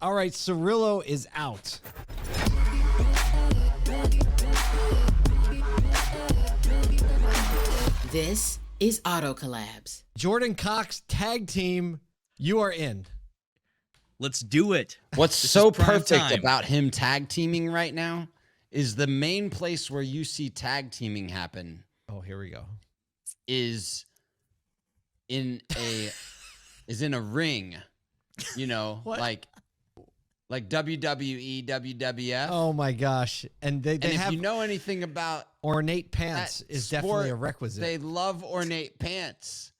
All right, Cirillo is out. This is Auto Collabs. Jordan Cox, tag team, you are in. Let's do it. What's so perfect about him tag teaming right now is the main place where you see tag teaming happen. Oh, here we go. Is in a ring, you know, like WWE, WWF. Oh my gosh! And they if have, you know anything about ornate pants is sport, definitely a requisite. They love ornate pants,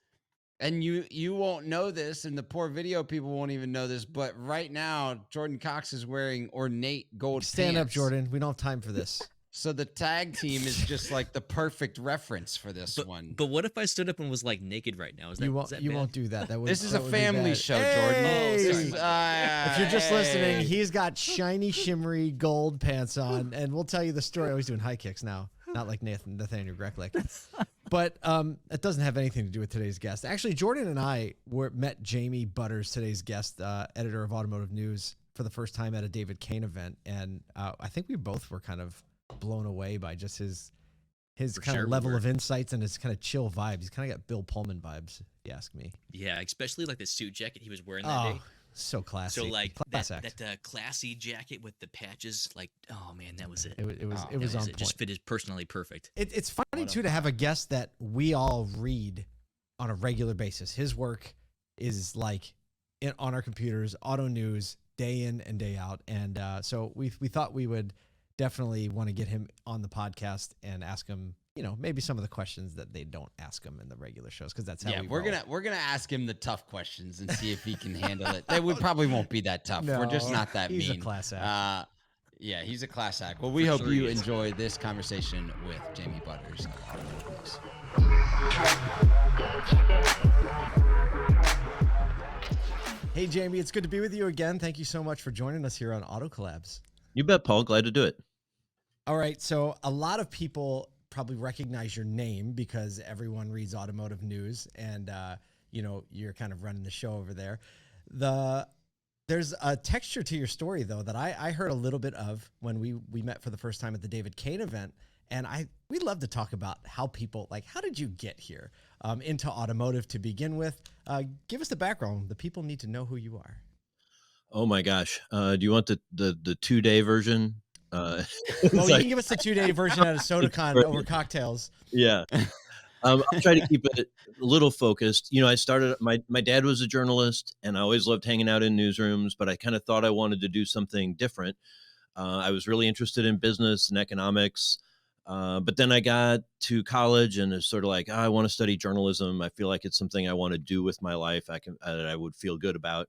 and you won't know this, and the poor video people won't even know this. But right now, Jordan Cox is wearing ornate gold pants. Stand up, Jordan. We don't have time for this. So the tag team is just like the perfect reference for this one. But what if I stood up and was like naked right now? Is that, You won't. is that You bad? won't do that. That would. This is that a would be family bad. show, Hey! Jordan. If you're just listening, he's got shiny, shimmery gold pants on, and we'll tell you the story. Oh, he's doing high kicks now, not like Nathaniel Greklick. But it doesn't have anything to do with today's guest. Actually, Jordan and I met Jamie Butters, today's guest, editor of Automotive News, for the first time at a David Kane event, and I think we both were kind of blown away by just his kind of level of insights and his kind of chill vibes. He's kind of got Bill Pullman vibes, if you ask me. Yeah, especially like the suit jacket he was wearing that day. So classy. So like Class that classy jacket with the patches, like, oh man, that was it. It was on point. It just fit his personality perfect. It's funny too to have a guest that we all read on a regular basis. His work is like on our computers, auto news, day in and day out. And so we thought we would definitely want to get him on the podcast and ask him, you know, maybe some of the questions that they don't ask him in the regular shows, because that's how we're gonna ask him the tough questions and see if he can handle it. They probably won't be that tough. No, we're just not that mean. He's a class act. Yeah, he's a class act. Well, we hope you enjoy this conversation with Jamie Butters of Automotive News. Hey, Jamie, it's good to be with you again. Thank you so much for joining us here on Auto Collabs. You bet, Paul. Glad to do it. All right. So a lot of people probably recognize your name because everyone reads Automotive News, and you know, you're kind of running the show over there. There's a texture to your story, though, that I heard a little bit of when we met for the first time at the David Kane event. And we'd love to talk about how people, like, how did you get here into automotive to begin with? Give us the background. The people need to know who you are. Oh my gosh. Do you want the 2-day version? Well, you can give us the 2-day version at a SodaCon over cocktails. Yeah. I'll try to keep it a little focused. You know, I started, my dad was a journalist, and I always loved hanging out in newsrooms, but I kind of thought I wanted to do something different. I was really interested in business and economics. But then I got to college and it's sort of like, I want to study journalism. I feel like it's something I want to do with my life. I would feel good about.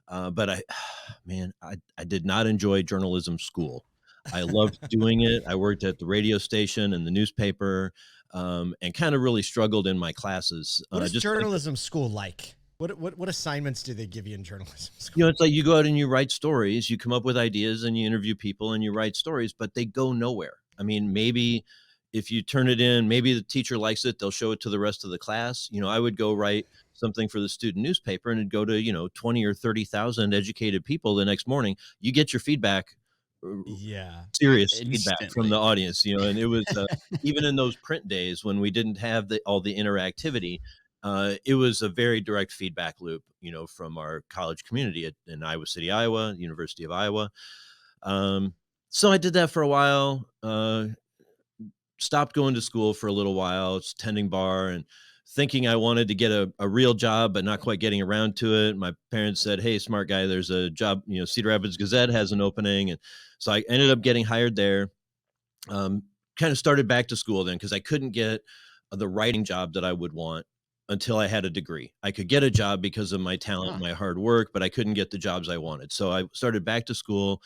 But I did not enjoy journalism school. I loved doing it. I worked at the radio station and the newspaper, and kind of really struggled in my classes. What is journalism school like? What assignments do they give you in journalism school? You know, it's like you go out and you write stories, you come up with ideas and you interview people and you write stories, but they go nowhere. I mean, maybe if you turn it in, maybe the teacher likes it, they'll show it to the rest of the class. You know, I would go write something for the student newspaper and it'd go to, 20 or 30,000 educated people the next morning. You get your feedback. Yeah. Serious Instantly. feedback from the audience, and it was even in those print days when we didn't have all the interactivity, it was a very direct feedback loop, from our college community in Iowa City, Iowa, University of Iowa. So I did that for a while, stopped going to school for a little while, tending bar and thinking I wanted to get a real job, but not quite getting around to it. My parents said, "Hey, smart guy, there's a job, Cedar Rapids Gazette has an opening." And so I ended up getting hired there. Kind of started back to school then because I couldn't get the writing job that I would want until I had a degree. I could get a job because of my talent, and my hard work, but I couldn't get the jobs I wanted. So I started back to school.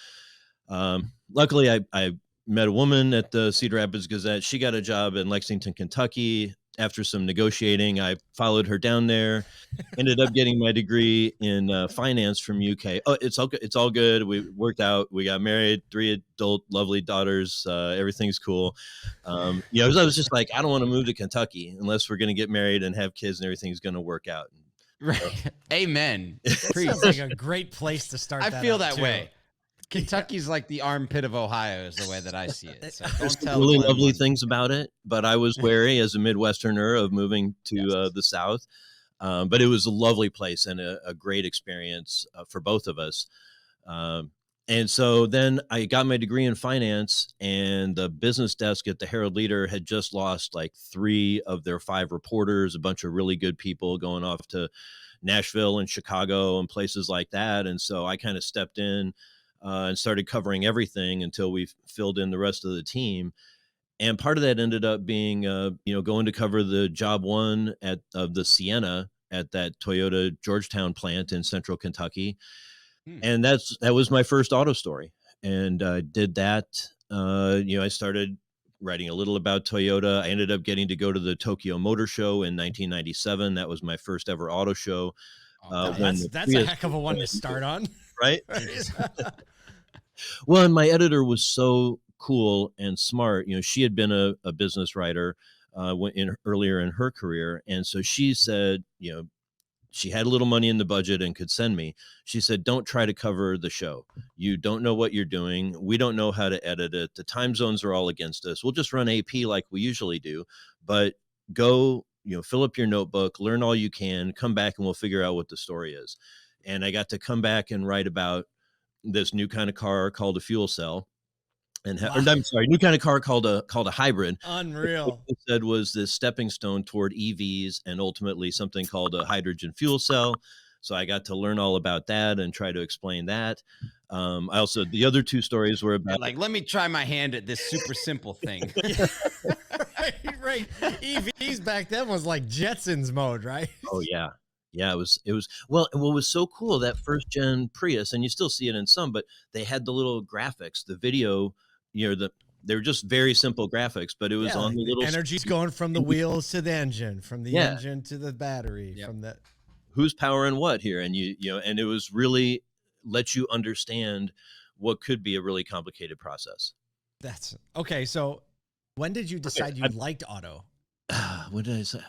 Luckily, I met a woman at the Cedar Rapids Gazette. She got a job in Lexington, Kentucky. After some negotiating, I followed her down there, ended up getting my degree in finance from UK. Oh, it's all good. We worked out. We got married, 3 adult, lovely daughters. Everything's cool. I was just like, I don't want to move to Kentucky unless we're going to get married and have kids and everything's going to work out. Right. Amen. That Preach. sounds like a great place to start. I that feel up, that too. way. Kentucky's like the armpit of Ohio is the way that I see it. So There's don't some tell really Glenn lovely one. things about it, but I was wary as a Midwesterner of moving to the South. But it was a lovely place and a great experience for both of us. And so then I got my degree in finance, and the business desk at the Herald-Leader had just lost like 3 of their 5 reporters, a bunch of really good people going off to Nashville and Chicago and places like that. And so I kind of stepped in and started covering everything until we filled in the rest of the team. And part of that ended up being, going to cover the job one of the Sienna at that Toyota Georgetown plant in central Kentucky. And that was my first auto story. And I did that. I started writing a little about Toyota. I ended up getting to go to the Tokyo Motor Show in 1997. That was my first ever auto show. That's a heck of a one to start on. Right? Well, and my editor was so cool and smart. She had been a business writer earlier in her career. And so she said, she had a little money in the budget and could send me. She said, don't try to cover the show. You don't know what you're doing. We don't know how to edit it. The time zones are all against us. We'll just run AP like we usually do, but go, fill up your notebook, learn all you can, come back and we'll figure out what the story is. And I got to come back and write about this new kind of car called a fuel cell. New kind of car called a hybrid. Unreal. It said was this stepping stone toward EVs and ultimately something called a hydrogen fuel cell. So I got to learn all about that and try to explain that. The other 2 stories were about let me try my hand at this super simple thing. right. EVs back then was like Jetsons mode, right? Oh yeah. Yeah, it was well, and what was so cool, that first gen Prius, and you still see it in some, but they had the little graphics, the video, they were just very simple graphics, but it was on the little energy's going from the wheels to the engine, from the engine to the battery, from that. Who's powering what here? And and it was really let you understand what could be a really complicated process. That's okay. So when did you decide you liked auto? What did I say?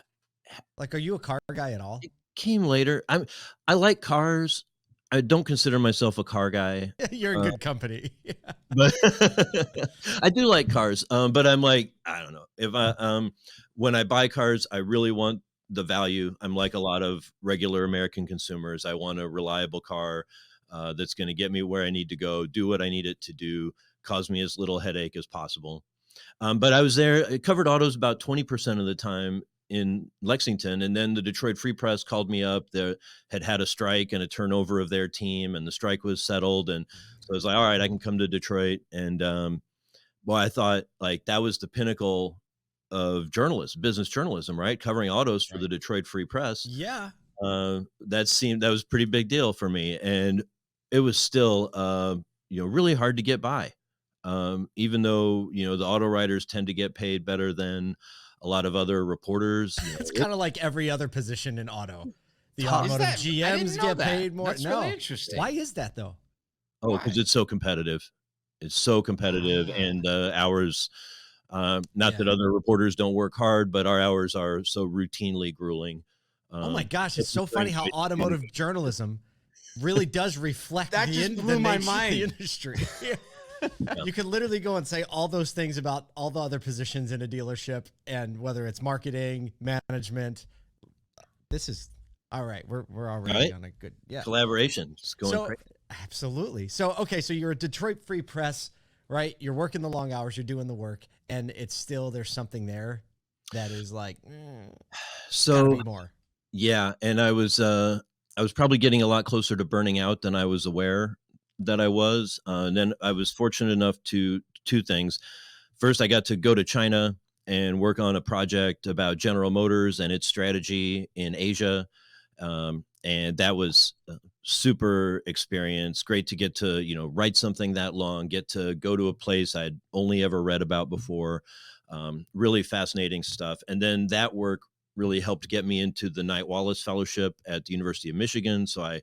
Like, are you a car guy at all? Came later. I like cars. I don't consider myself a car guy. You're in good company. But I do like cars. But I'm like, I don't know. If when I buy cars, I really want the value. I'm like a lot of regular American consumers. I want a reliable car that's going to get me where I need to go, do what I need it to do, cause me as little headache as possible. But I was there. I covered autos about 20% of the time in Lexington, and then the Detroit Free Press called me up. They had a strike and a turnover of their team, and the strike was settled. And so I was like, all right, I can come to Detroit. And I thought like that was the pinnacle of business journalism, right? Covering autos for the Detroit Free Press. Yeah. That was a pretty big deal for me, and it was still really hard to get by. Even though the auto writers tend to get paid better than a lot of other reporters. It's kind of like every other position in auto. The Tough. automotive GMs get paid more. That's really interesting. Why is that though? Oh, because it's so competitive. It's so competitive, and hours. Not that other reporters don't work hard, but our hours are so routinely grueling. Oh my gosh, it's so funny how automotive journalism really does reflect That just blew my mind. The industry. You can literally go and say all those things about all the other positions in a dealership, and whether it's marketing, management. This is all right. We're already on a good collaboration. It's going great. Absolutely. So okay, so you're a Detroit Free Press, right? You're working the long hours, you're doing the work, and it's still there's something there that is like so gotta be more. Yeah, and I was probably getting a lot closer to burning out than I was aware that I was. And then I was fortunate enough to 2 things. First, I got to go to China and work on a project about General Motors and its strategy in Asia. And that was super experience. Great to get to, write something that long, get to go to a place I'd only ever read about before. Really fascinating stuff. And then that work really helped get me into the Knight Wallace Fellowship at the University of Michigan. So I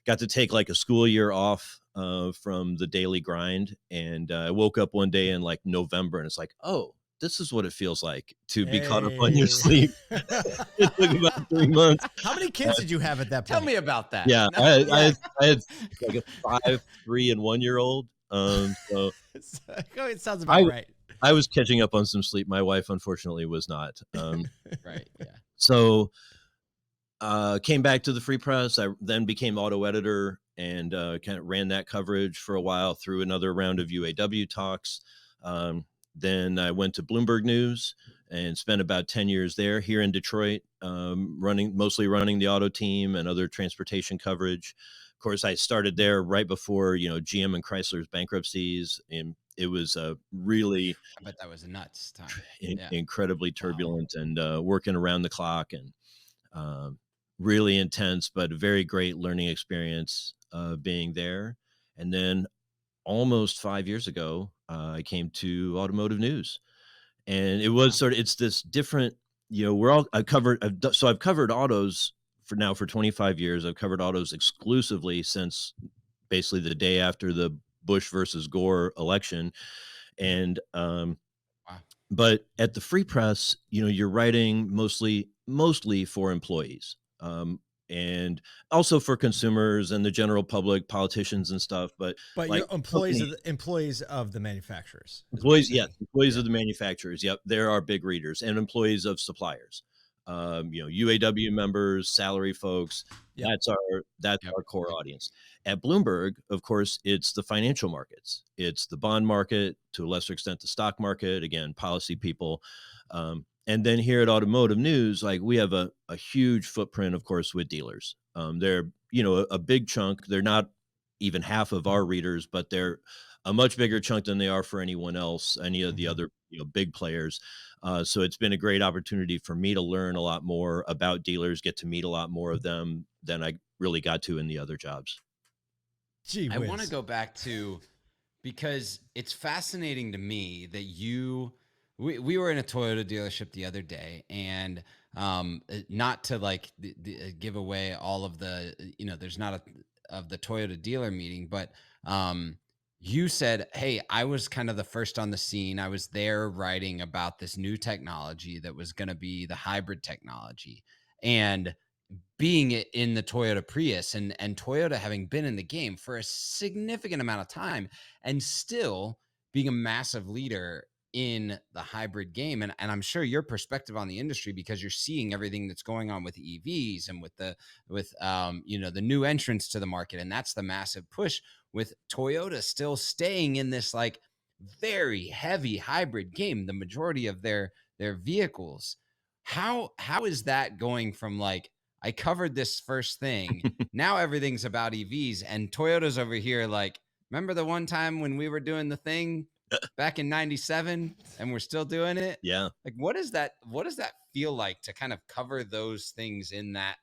got to take like a school year off from the daily grind. And I woke up one day in like November and it's like, oh, this is what it feels like to be caught up on your Hey. sleep. It took about 3 months. How many kids did you have at that point? Tell me about that. Yeah, No, I had like a 5, 3, and 1 year old. So It sounds about right. I was catching up on some sleep. My wife, unfortunately, was not. right. Yeah. So came back to the Free Press. I then became auto editor and kind of ran that coverage for a while through another round of UAW talks. Then I went to Bloomberg News and spent about 10 years there here in Detroit, mostly running the auto team and other transportation coverage. Of course, I started there right before, GM and Chrysler's bankruptcies, and it was a really, I bet that was a nuts time. incredibly turbulent and working around the clock and really intense, but a very great learning experience being there. And then almost 5 years ago, I came to Automotive News, and it was it's this different, I've covered autos for 25 years. I've covered autos exclusively since basically the day after the Bush versus Gore election. And, but at the Free Press, you're writing mostly for employees. And also for consumers and the general public, politicians and stuff. But like you're employees of the manufacturers. Employees of the manufacturers. Yep, there are big readers, and employees of suppliers. UAW members, salary folks. Yep. That's our core audience. At Bloomberg, of course, it's the financial markets. It's the bond market, to a lesser extent, the stock market. Again, policy people. And then here at Automotive News, like we have a huge footprint, of course, with dealers. They're, a big chunk. They're not even half of our readers, but they're a much bigger chunk than they are for anyone else, any of the other, big players. So it's been a great opportunity for me to learn a lot more about dealers, get to meet a lot more of them than I really got to in the other jobs. Gee whiz. I want to go back to, because it's fascinating to me that we were in a Toyota dealership the other day, and not to give away all of the, there's not of the Toyota dealer meeting, but you said, hey, I was kind of the first on the scene. I was there writing about this new technology that was going to be the hybrid technology, and being it in the Toyota Prius, and Toyota having been in the game for a significant amount of time and still being a massive leader in the hybrid game. And I'm sure your perspective on the industry, because you're seeing everything that's going on with EVs and with the new entrants to the market. And that's the massive push with Toyota still staying in this like very heavy hybrid game, the majority of their vehicles. How is that going from like, I covered this first thing, now everything's about EVs, and Toyota's over here like, remember the one time when we were doing the thing back in 97 and we're still doing it? Yeah. Like, what does that feel like to kind of cover those things in that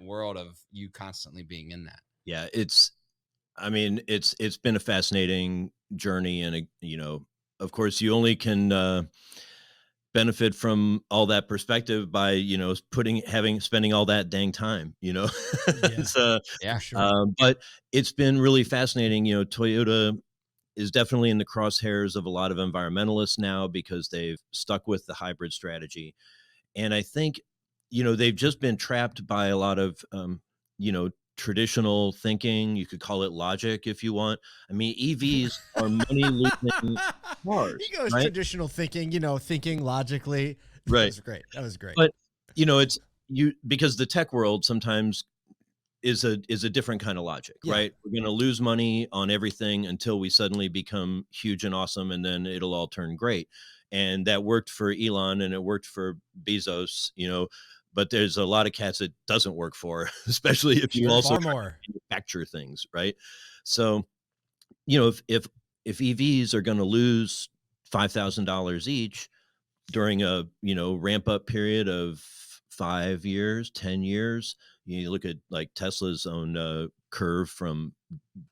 world of you constantly being in that? Yeah. It's been a fascinating journey, and, of course you only can, benefit from all that perspective by, spending all that dang time, Sure. But it's been really fascinating. Toyota is definitely in the crosshairs of a lot of environmentalists now because they've stuck with the hybrid strategy. And I think, they've just been trapped by a lot of, traditional thinking. You could call it logic if you want. I mean, EVs are money losing cars. He goes traditional thinking, thinking logically. Right. That was great. But, because the tech world sometimes is a different kind of logic, right? We're going to lose money on everything until we suddenly become huge and awesome, and then it'll all turn great. And that worked for Elon and it worked for Bezos, but there's a lot of cats it doesn't work for, especially if you also manufacture things, right? So, if EVs are going to lose $5,000 each during a, ramp up period of 5 years, 10 years, you look at like Tesla's own curve from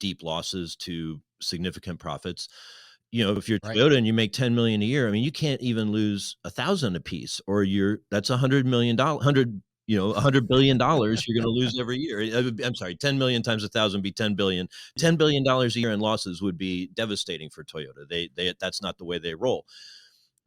deep losses to significant profits. If you're Toyota and you make 10 million a year, I mean, you can't even lose 1,000 a piece, or that's $100 billion, $100 billion you're going to lose every year. I'm sorry, 10 million times 1,000 be 10 billion. $10 billion a year in losses would be devastating for Toyota. They that's not the way they roll.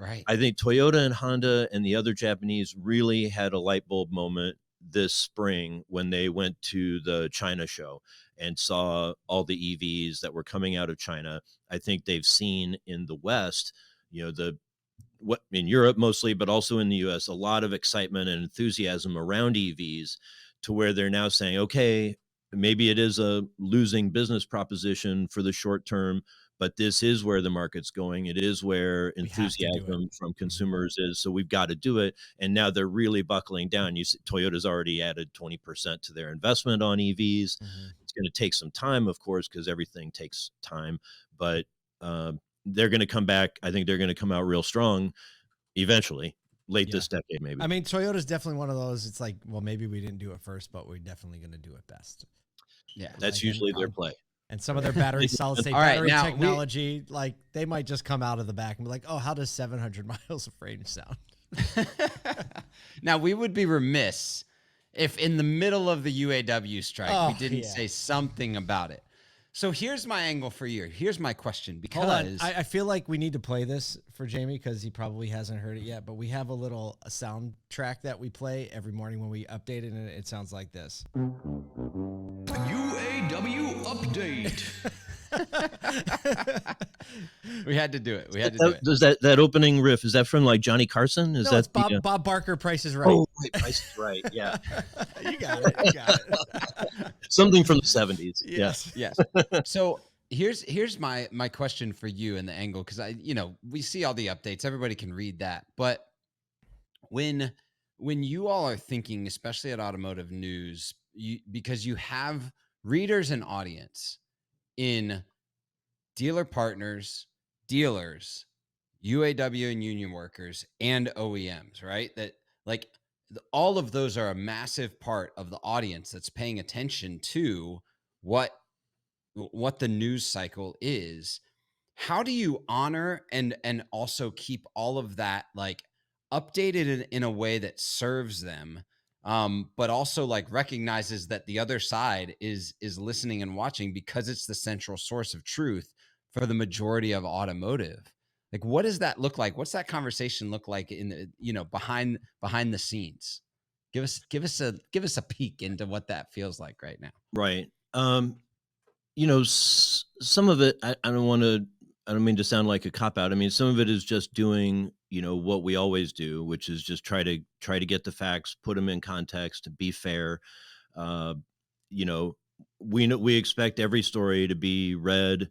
Right. I think Toyota and Honda and the other Japanese really had a light bulb moment this spring when they went to the China show and saw all the EVs that were coming out of China. I think they've seen in the West, what in Europe mostly, but also in the US, a lot of excitement and enthusiasm around EVs to where they're now saying, okay, maybe it is a losing business proposition for the short term, but this is where the market's going. It is where enthusiasm from consumers is. So we've got to do it. And now they're really buckling down. Toyota's already added 20% to their investment on EVs. It's going to take some time, of course, because everything takes time, but they're going to come back. I think they're going to come out real strong eventually, late this decade, maybe. I mean, Toyota's definitely one of those. It's like, well, maybe we didn't do it first, but we're definitely going to do it best. Yeah. That's usually their play. And some of their battery solid state battery technology, like they might just come out of the back and be like, oh, how does 700 miles of range sound? Now, we would be remiss if in the middle of the UAW strike, we didn't say something about it. So here's my angle for you. Here's my question. Because hold on. I feel like we need to play this for Jamie because he probably hasn't heard it yet, but we have a soundtrack that we play every morning when we update it, and it sounds like this. UAW update. We had to do it. Does that opening riff, is that from like Johnny Carson? Is that Bob Barker, Price is Right? Oh, right, Price is Right. Yeah. You got it. Something from the 70s. Yes. Yes. So here's my question for you and the angle, because we see all the updates. Everybody can read that. But when you all are thinking, especially at Automotive News, because you have readers and audience in dealer partners, dealers, UAW and union workers, and OEMs, right? That like all of those are a massive part of the audience that's paying attention to what the news cycle is. How do you honor and also keep all of that like updated in a way that serves them, but also like recognizes that the other side is listening and watching because it's the central source of truth for the majority of automotive? Like, what does that look like? What's that conversation look like in the, behind the scenes? Give us a peek into what that feels like right now. Right. Some of it, I don't mean to sound like a cop out. I mean, some of it is just doing, what we always do, which is just try to get the facts, put them in context, be fair. We expect every story to be read,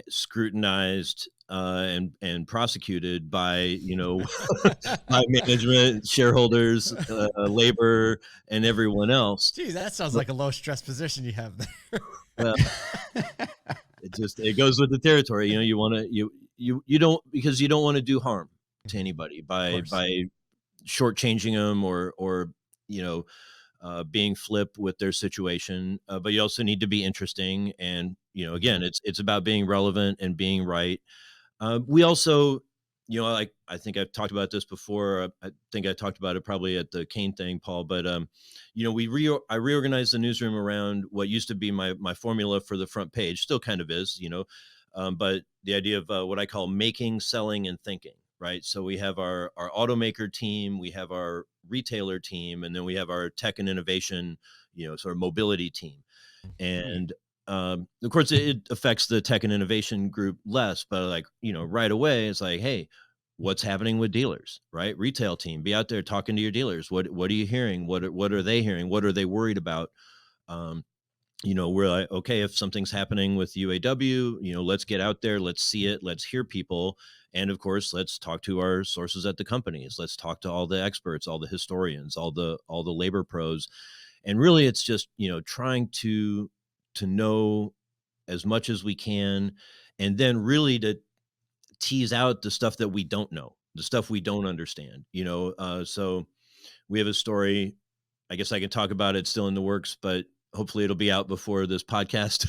scrutinized, and prosecuted by, by management, shareholders, labor, and everyone else. Gee, that sounds like a low stress position you have there. Well, it goes with the territory. You want to, you don't, because you don't want to do harm to anybody by shortchanging them or being flip with their situation. But you also need to be interesting. And, again, it's about being relevant and being right. We also, I think I've talked about this before. I think I talked about it probably at the Kane thing, Paul, but, I reorganized the newsroom around what used to be my formula for the front page, still kind of is, but the idea of what I call making, selling, and thinking, right? So we have our automaker team, we have our retailer team, and then we have our tech and innovation, sort of mobility team. And, of course, it affects the tech and innovation group less, but right away, it's like, hey, what's happening with dealers, right? Retail team, be out there talking to your dealers. What are you hearing? What are they hearing? What are they worried about? We're like, okay, if something's happening with UAW, let's get out there, let's see it, let's hear people. And of course, let's talk to our sources at the companies. Let's talk to all the experts, all the historians, all the labor pros. And really, it's just, trying to know as much as we can, and then really to tease out the stuff that we don't know, the stuff we don't understand, so we have a story, I guess I can talk about it, still in the works, but hopefully it'll be out before this podcast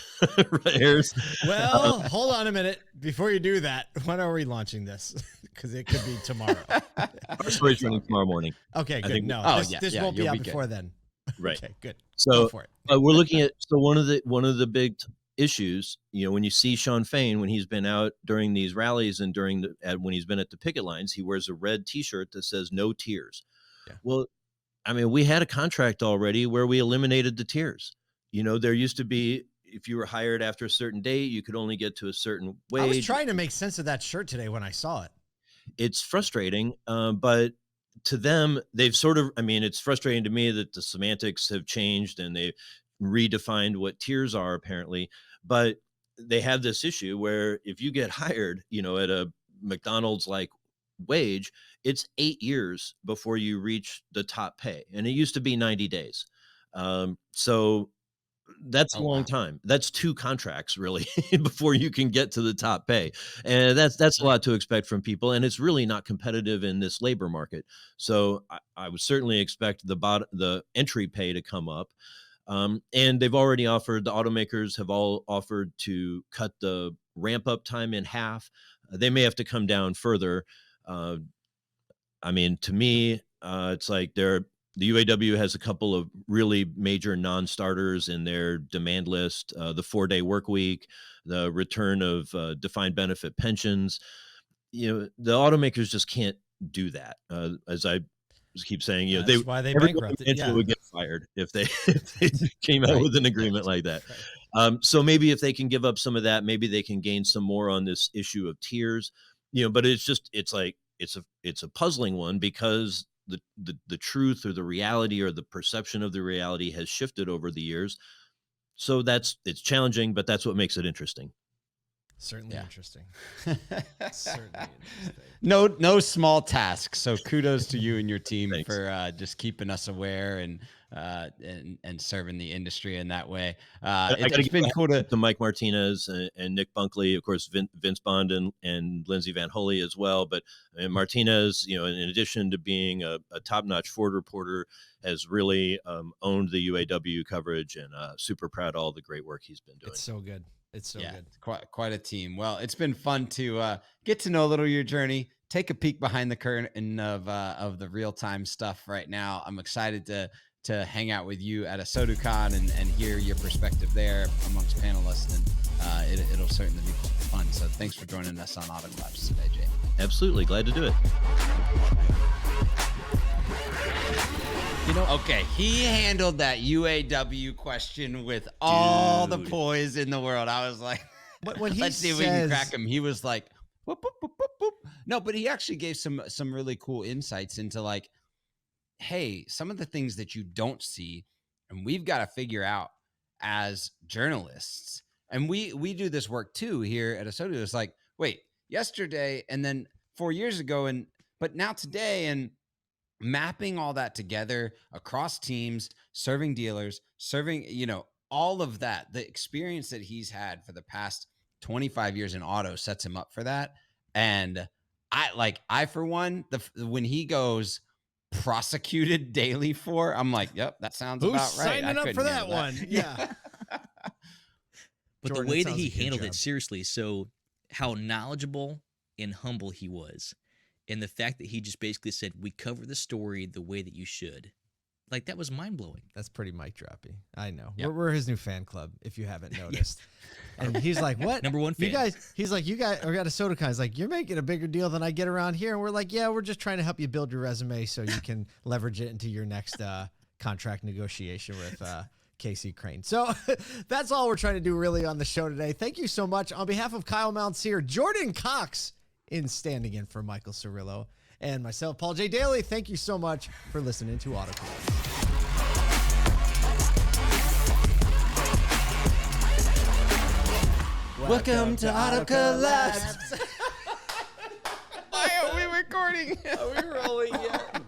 airs. Well, hold on a minute. Before you do that, when are we launching this? Because it could be tomorrow. Our story's running tomorrow morning. Okay, good. This won't be out before then. Right. Okay, good. So go for it. We're looking at, one of the big issues. When you see Sean Fain, when he's been out during these rallies and when he's been at the picket lines, he wears a red T-shirt that says "No Tiers." Yeah. Well, I mean, we had a contract already where we eliminated the tiers. There used to be, if you were hired after a certain date, you could only get to a certain wage. I was trying to make sense of that shirt today when I saw it. It's frustrating, but to them, they've sort of, it's frustrating to me that the semantics have changed and they've redefined what tiers are apparently, but they have this issue where if you get hired, at a McDonald's like wage, it's 8 years before you reach the top pay. And it used to be 90 days. So that's a long time. That's 2 contracts really before you can get to the top pay. And that's a lot to expect from people. And it's really not competitive in this labor market. So I would certainly expect the entry pay to come up. And they've already offered, the automakers have all offered to cut the ramp up time in half. They may have to come down further. To me, it's like the UAW has a couple of really major non-starters in their demand list, the 4-day work week, the return of defined benefit pensions. The automakers just can't do that. As I keep saying, that's why they bankrupted. Would get fired if they came out with an agreement like that. Right. So maybe if they can give up some of that, maybe they can gain some more on this issue of tiers. But it's a puzzling one because the truth or the reality or the perception of the reality has shifted over the years. So it's challenging, but that's what makes it interesting. Certainly interesting. Certainly interesting. No small task. So kudos to you and your team for just keeping us aware and serving the industry in that way. It's been cool to Mike Martinez and Nick Bunkley, of course, Vince Bond and Lindsey Van Holy as well. But Martinez, in addition to being a top-notch Ford reporter, has really owned the UAW coverage, and super proud of all the great work he's been doing. It's so good. It's so good. Quite a team. Well, it's been fun to get to know a little of your journey, take a peek behind the curtain of the real-time stuff right now. I'm excited to hang out with you at ASOTUCon and hear your perspective there amongst panelists, and it'll certainly be fun. So thanks for joining us on Auto Collabs today, Jay. Absolutely. Glad to do it. Okay, he handled that UAW question with all the poise in the world. I was like, let's see if we can crack him. He was like, whoop, whoop, whoop, whoop, whoop. No, but he actually gave some really cool insights into like, hey, some of the things that you don't see and we've got to figure out as journalists. And we do this work too here at ASOTU. It's like, wait, yesterday and then 4 years ago, but now today, and mapping all that together across teams, serving dealers, serving, all of that, the experience that he's had for the past 25 years in auto sets him up for that. And I for one, when he goes prosecuted daily for, I'm like, yep, that sounds about right. Signing up for that one? Yeah. But Jordan, the way that he handled it, seriously, so how knowledgeable and humble he was. And the fact that he just basically said, we cover the story the way that you should. Like, that was mind-blowing. That's pretty mic droppy. I know. Yep. We're his new fan club, if you haven't noticed. And he's like, what? Number one fan. He's like, you guys are at ASOTUCon. He's like, you're making a bigger deal than I get around here. And we're like, yeah, we're just trying to help you build your resume so you can leverage it into your next contract negotiation with Casey Crane. So that's all we're trying to do really on the show today. Thank you so much. On behalf of Kyle Mountsier, Jordan Cox, standing in for Michael Cirillo, and myself, Paul J. Daly, thank you so much for listening to Auto Collabs. Welcome to Auto Collabs. Why are we recording? Are we rolling yet?